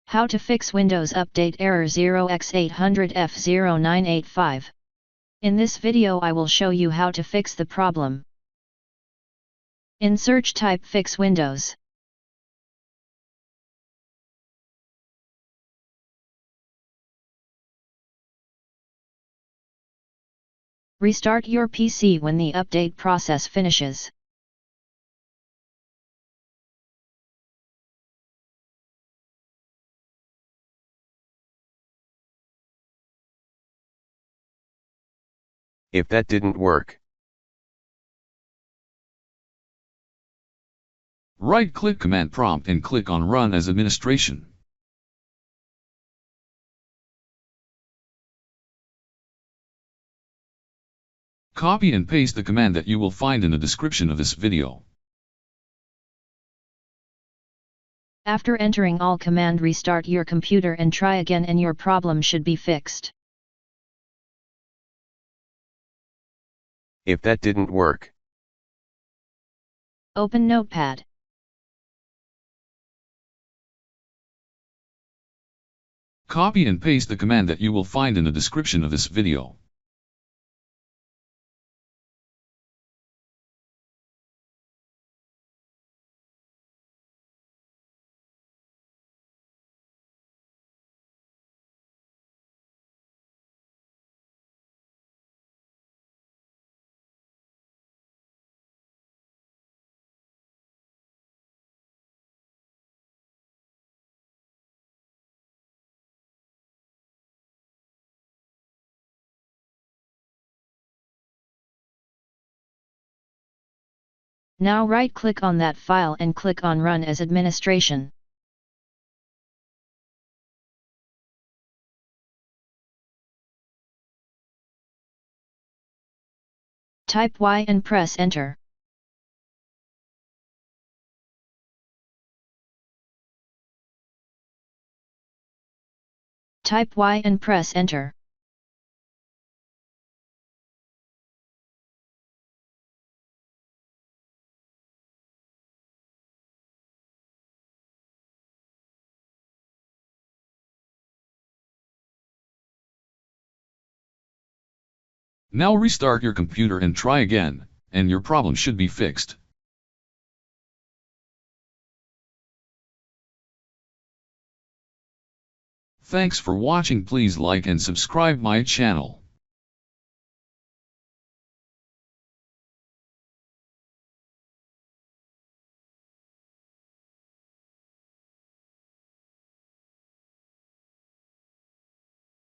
How to fix Windows Update error 0x800f0985. In this video I will show you how to fix the problem. In search type Fix Windows. Restart your PC when the update process finishes. If that didn't work, right-click Command Prompt and click on Run as Administration. Copy and paste the command that you will find in the description of this video. After entering all command, restart your computer and try again and your problem should be fixed. if that didn't work, Open Notepad. Copy and paste the command that you will find in the description of this video. Now right-click on that file and click on Run as Administration. Type Y and press Enter. Type Y and press Enter. Now restart your computer and try again, and your problem should be fixed. Thanks for watching. Please like and subscribe my channel.